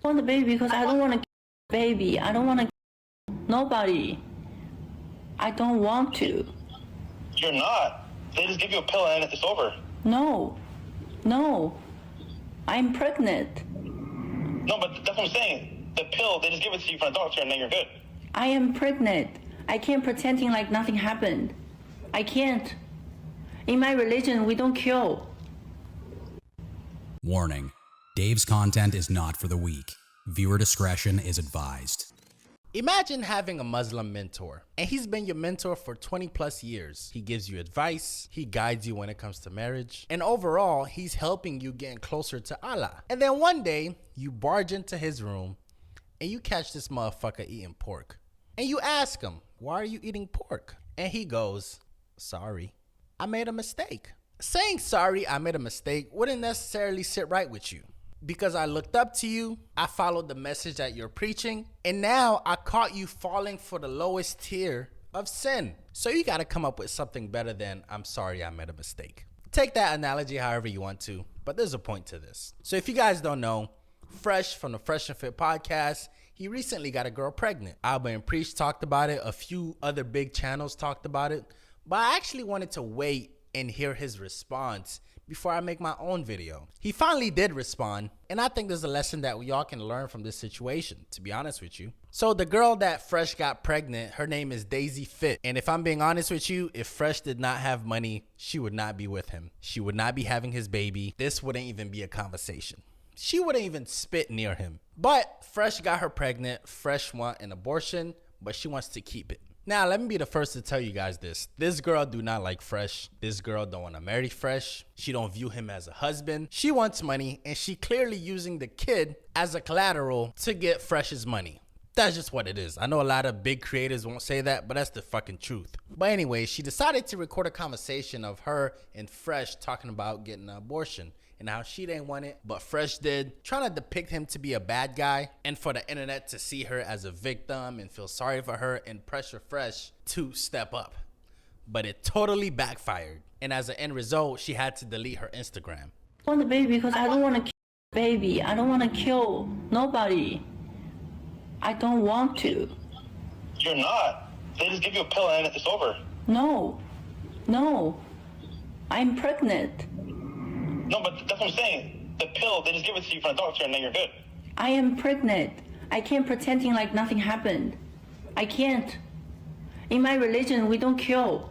I want the baby because I don't want to baby. I don't want to nobody. I don't want to. You're not. They just give you a pill and it's over. No. I'm pregnant. No, but that's what I'm saying. The pill, they just give it to you from a doctor and then you're good. I am pregnant. I can't pretending like nothing happened. I can't. In my religion, we don't kill. Warning: Dave's content is not for the weak. Viewer discretion is advised. Imagine having a Muslim mentor, and he's been your mentor for 20 plus years. He gives you advice, he guides you when it comes to marriage, and overall, he's helping you get closer to Allah. And then one day, you barge into his room, and you catch this motherfucker eating pork. And you ask him, why are you eating pork? And he goes, sorry, I made a mistake. Saying sorry, I made a mistake wouldn't necessarily sit right with you. Because I looked up to you, I followed the message that you're preaching, and now I caught you falling for the lowest tier of sin. So you gotta come up with something better than, I'm sorry I made a mistake. Take that analogy however you want to, but there's a point to this. So if you guys don't know, Fresh from the Fresh and Fit podcast, he recently got a girl pregnant. Alba and Preach talked about it, a few other big channels talked about it, but I actually wanted to wait and hear his response before I make my own video. He finally did respond, and I think there's a lesson that we all can learn from this situation, to be honest with you. So the girl that Fresh got pregnant, her name is Daisy Fit, and if I'm being honest with you, if Fresh did not have money, she would not be with him. She would not be having his baby. This wouldn't even be a conversation. She wouldn't even spit near him. But Fresh got her pregnant. Fresh want an abortion, but she wants to keep it. Now, let me be the first to tell you guys this. This girl do not like Fresh. This girl don't want to marry Fresh. She don't view him as a husband. She wants money, and she clearly using the kid as a collateral to get Fresh's money. That's just what it is. I know a lot of big creators won't say that, but that's the fucking truth. But anyway, she decided to record a conversation of her and Fresh talking about getting an abortion and how she didn't want it, but Fresh did, trying to depict him to be a bad guy and for the internet to see her as a victim and feel sorry for her and pressure Fresh to step up. But it totally backfired, and as an end result, she had to delete her Instagram. I want the baby because I don't want to kill baby. I don't want to kill nobody. I don't want to. You're not. They just give you a pill and it's over. No. I'm pregnant. No, but that's what I'm saying. The pill, they just give it to you from a doctor and then you're good. I am pregnant. I can't pretending like nothing happened. I can't. In my religion, we don't kill.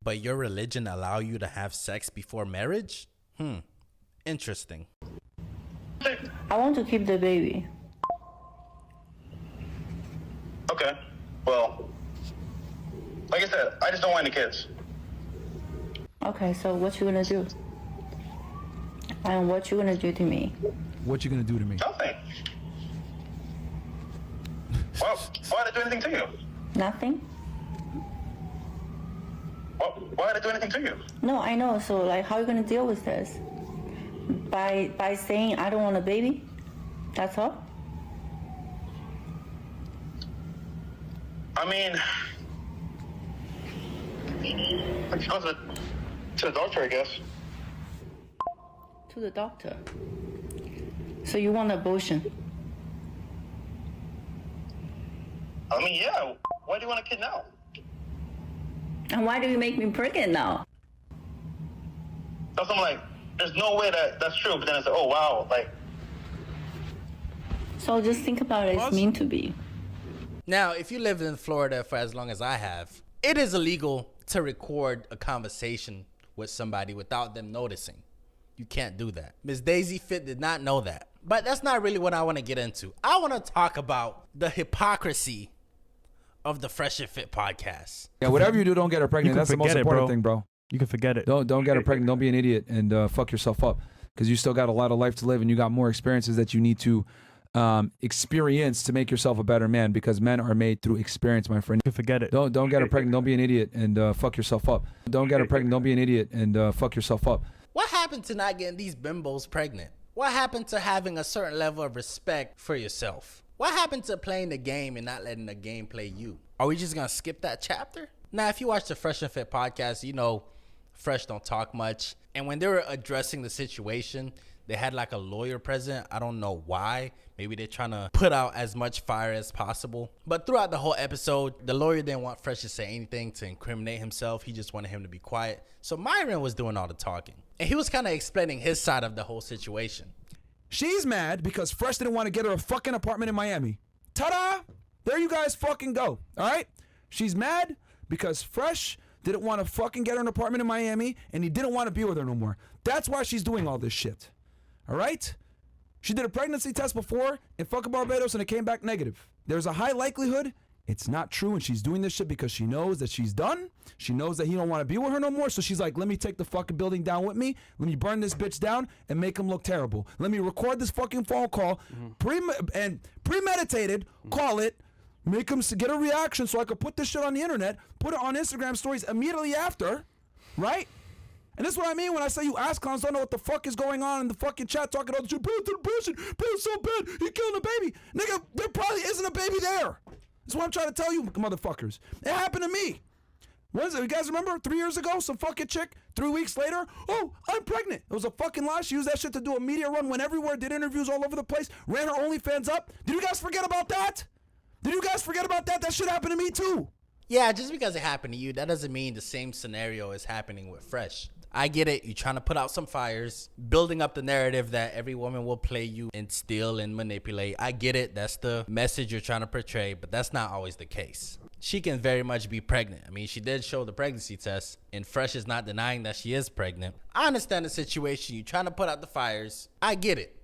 But your religion allow you to have sex before marriage? Interesting. I want to keep the baby. Okay. Well, like I said, I just don't want any kids. Okay, so what you gonna do? And what you gonna do to me? What you gonna do to me? Nothing. Well, why did I do anything to you? Nothing? Well, why did I do anything to you? No, I know. So like, how are you gonna deal with this? By saying I don't want a baby? That's all? I mean, I can go to the doctor, I guess. To the doctor. So you want abortion? I mean, yeah. Why do you want a kid now? And why do you make me pregnant now? That's I'm like, there's no way that's true. But then it's like, oh wow, like. So just think about it. It's meant to be. Now, if you lived in Florida for as long as I have, it is illegal to record a conversation with somebody without them noticing. You can't do that. Ms. Daisy Fit did not know that. But that's not really what I want to get into. I want to talk about the hypocrisy of the Fresh and Fit podcast. Yeah, whatever you do, don't get her pregnant. That's the most important thing, bro. You can forget it. Don't get her pregnant. Don't be an idiot and fuck yourself up, because you still got a lot of life to live and you got more experiences that you need to experience to make yourself a better man, because men are made through experience, my friend. You can forget it. Don't get her pregnant. Don't be an idiot and fuck yourself up. Don't get her pregnant. Don't be an idiot and fuck yourself up. What happened to not getting these bimbos pregnant? What happened to having a certain level of respect for yourself? What happened to playing the game and not letting the game play you? Are we just gonna skip that chapter? Now, if you watch the Fresh and Fit podcast, you know Fresh don't talk much. And when they were addressing the situation, They had like a lawyer present. I don't know why. Maybe they're trying to put out as much fire as possible. But throughout the whole episode, the lawyer didn't want Fresh to say anything to incriminate himself. He just wanted him to be quiet. So Myron was doing all the talking. And he was kind of explaining his side of the whole situation. She's mad because Fresh didn't want to get her a fucking apartment in Miami. Ta-da! There you guys fucking go. All right? She's mad because Fresh didn't want to fucking get her an apartment in Miami and he didn't want to be with her no more. That's why she's doing all this shit. All right? She did a pregnancy test before in fucking Barbados and it came back negative. There's a high likelihood it's not true and she's doing this shit because she knows that she's done. She knows that he don't want to be with her no more. So she's like, let me take the fucking building down with me. Let me burn this bitch down and make him look terrible. Let me record this fucking phone call premeditated, call it, make him get a reaction so I could put this shit on the internet, put it on Instagram stories immediately after, right? And this is what I mean when I say you ass clowns don't know what the fuck is going on in the fucking chat talking about the shit. Bro, the depression, bro, it's so bad, he killed a baby. Nigga, there probably isn't a baby there. That's what I'm trying to tell you, motherfuckers. It happened to me. What is it? You guys remember 3 years ago, some fucking chick, 3 weeks later, oh, I'm pregnant. It was a fucking lie. She used that shit to do a media run, went everywhere, did interviews all over the place, ran her OnlyFans up. Did you guys forget about that? Did you guys forget about that? That shit happened to me too. Yeah, just because it happened to you, that doesn't mean the same scenario is happening with Fresh. I get it. You're trying to put out some fires, building up the narrative that every woman will play you and steal and manipulate. I get it. That's the message you're trying to portray, but that's not always the case. She can very much be pregnant. I mean, she did show the pregnancy test, and Fresh is not denying that she is pregnant. I understand the situation. You're trying to put out the fires. I get it,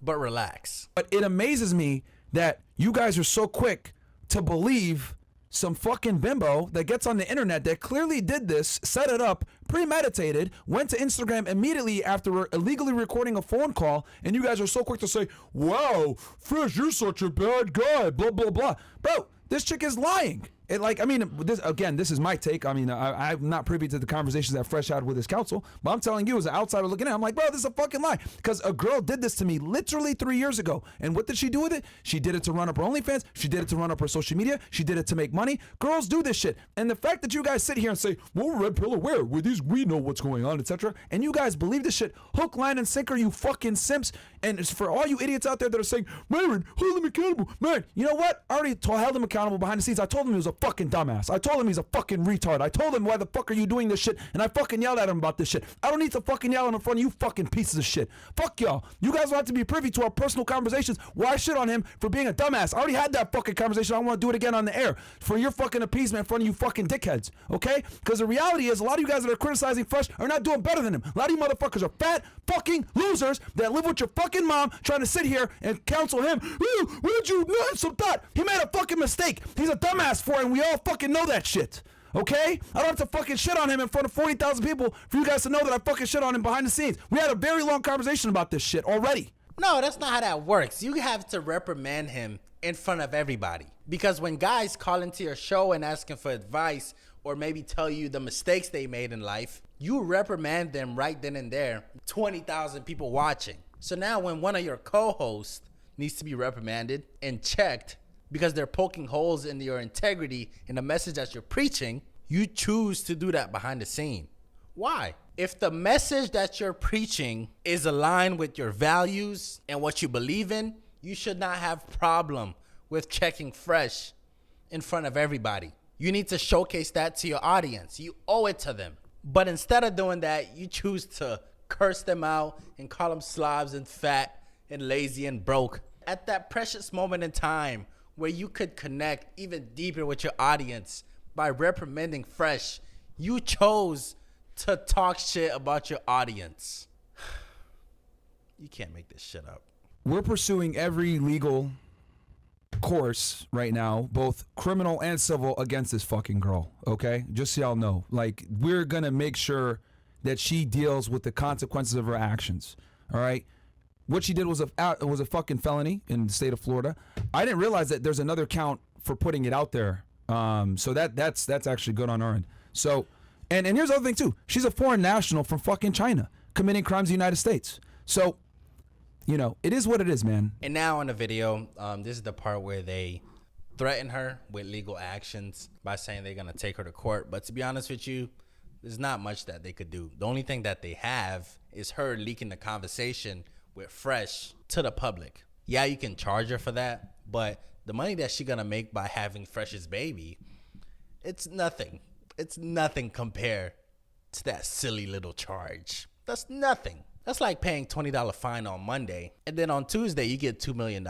but relax. But it amazes me that you guys are so quick to believe some fucking bimbo that gets on the internet that clearly did this, set it up, premeditated, went to Instagram immediately after illegally recording a phone call, and you guys are so quick to say, wow, Fresh, you're such a bad guy, blah, blah, blah. Bro, this chick is lying. It like, I mean, this is my take. I mean, I'm not privy to the conversations that Fresh had with his counsel, but I'm telling you as an outsider looking at it, I'm like, bro, this is a fucking lie. Because a girl did this to me literally 3 years ago. And what did she do with it? She did it to run up her OnlyFans. She did it to run up her social media. She did it to make money. Girls do this shit. And the fact that you guys sit here and say, well, Red Pill where? With these, we know what's going on, etc. And you guys believe this shit, hook, line, and sinker, you fucking simps. And it's for all you idiots out there that are saying, Myron, hold him accountable. Man, you know what? I already held him accountable behind the scenes. I told him he was a fucking dumbass. I told him he's a fucking retard. I told him, why the fuck are you doing this shit? And I fucking yelled at him about this shit. I don't need to fucking yell in front of you fucking pieces of shit. Fuck y'all. You guys don't have to be privy to our personal conversations where I shit on him for being a dumbass. I already had that fucking conversation. I don't want to do it again on the air for your fucking appeasement in front of you fucking dickheads. Okay? Because the reality is a lot of you guys that are criticizing Fresh are not doing better than him. A lot of you motherfuckers are fat fucking losers that live with your fucking mom trying to sit here and counsel him. Ooh, what did you know? Some thought. He made a fucking mistake. He's a dumbass for it and we all fucking know that shit. Okay? I don't have to fucking shit on him in front of 40,000 people for you guys to know that I fucking shit on him behind the scenes. We had a very long conversation about this shit already. No, that's not how that works. You have to reprimand him in front of everybody. Because when guys call into your show and asking for advice or maybe tell you the mistakes they made in life, you reprimand them right then and there, 20,000 people watching. So now when one of your co-hosts needs to be reprimanded and checked because they're poking holes in your integrity in the message that you're preaching, you choose to do that behind the scene. Why? If the message that you're preaching is aligned with your values and what you believe in, you should not have problem with checking Fresh in front of everybody. You need to showcase that to your audience. You owe it to them. But instead of doing that, you choose to curse them out and call them slobs and fat and lazy and broke. At that precious moment in time where you could connect even deeper with your audience by reprimanding Fresh, you chose to talk shit about your audience. You can't make this shit up. We're pursuing every legal course right now, both criminal and civil, against this fucking girl, okay? Just so y'all know. Like, we're gonna make sure that she deals with the consequences of her actions, all right? What she did was a fucking felony in the state of Florida. I didn't realize that there's another count for putting it out there. So that's actually good on our end. So, and here's the other thing too. She's a foreign national from fucking China committing crimes in the United States. So, you know, it is what it is, man. And now in the video, this is the part where they threaten her with legal actions by saying they're going to take her to court. But to be honest with you, there's not much that they could do. The only thing that they have is her leaking the conversation with Fresh to the public. Yeah, you can charge her for that, but the money that she gonna make by having Fresh's baby, it's nothing. It's nothing compared to that silly little charge. That's nothing. That's like paying $20 fine on Monday, and then on Tuesday you get $2 million.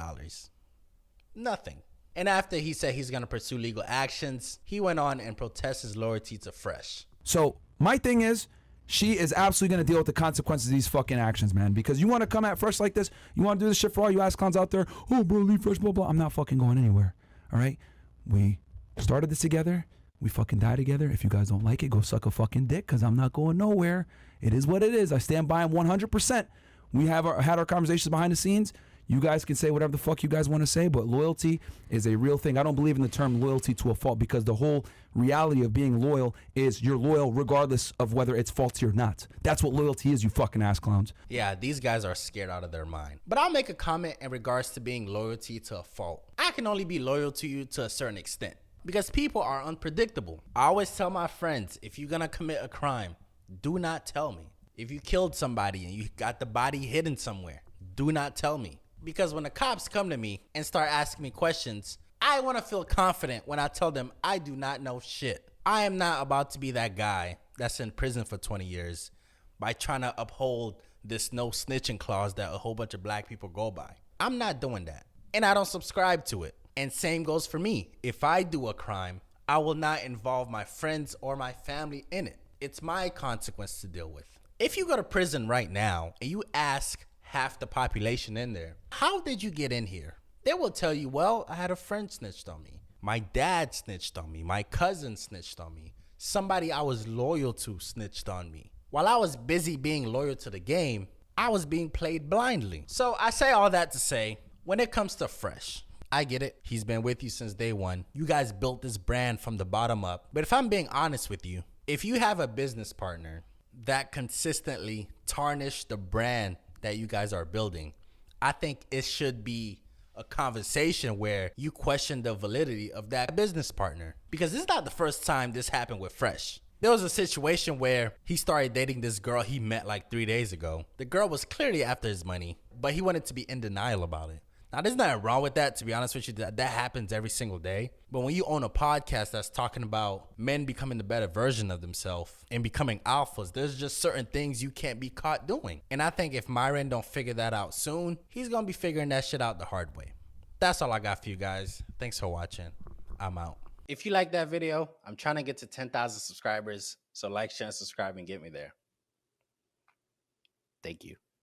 Nothing. And after he said he's gonna pursue legal actions, he went on and protest his loyalty to Fresh. So my thing is, she is absolutely going to deal with the consequences of these fucking actions, man. Because you want to come at Fresh like this, you want to do this shit for all you ass clowns out there. Oh, bro, leave Fresh, blah, blah. I'm not fucking going anywhere. All right? We started this together. We fucking die together. If you guys don't like it, go suck a fucking dick, because I'm not going nowhere. It is what it is. I stand by him 100%. We have had our conversations behind the scenes. You guys can say whatever the fuck you guys want to say, but loyalty is a real thing. I don't believe in the term loyalty to a fault, because the whole reality of being loyal is you're loyal regardless of whether it's faulty or not. That's what loyalty is, you fucking ass clowns. Yeah, these guys are scared out of their mind. But I'll make a comment in regards to being loyalty to a fault. I can only be loyal to you to a certain extent, because people are unpredictable. I always tell my friends, if you're gonna commit a crime, do not tell me. If you killed somebody and you got the body hidden somewhere, do not tell me. Because when the cops come to me and start asking me questions, I want to feel confident when I tell them I do not know shit. I am not about to be that guy that's in prison for 20 years by trying to uphold this no snitching clause that a whole bunch of black people go by. I'm not doing that. And I don't subscribe to it. And same goes for me. If I do a crime, I will not involve my friends or my family in it. It's my consequence to deal with. If you go to prison right now and you ask half the population in there, how did you get in here? They will tell you, well, I had a friend snitched on me. My dad snitched on me. My cousin snitched on me. Somebody I was loyal to snitched on me. While I was busy being loyal to the game, I was being played blindly. So I say all that to say, when it comes to Fresh, I get it. He's been with you since day one. You guys built this brand from the bottom up. But if I'm being honest with you, if you have a business partner that consistently tarnished the brand that you guys are building, I think it should be a conversation where you question the validity of that business partner. Because this is not the first time this happened with Fresh. There was a situation where he started dating this girl he met like 3 days ago. The girl was clearly after his money, but he wanted to be in denial about it. Now, there's nothing wrong with that, to be honest with you. That happens every single day. But when you own a podcast that's talking about men becoming the better version of themselves and becoming alphas, there's just certain things you can't be caught doing. And I think if Myron don't figure that out soon, he's going to be figuring that shit out the hard way. That's all I got for you guys. Thanks for watching. I'm out. If you like that video, I'm trying to get to 10,000 subscribers. So like, share, and subscribe and get me there. Thank you.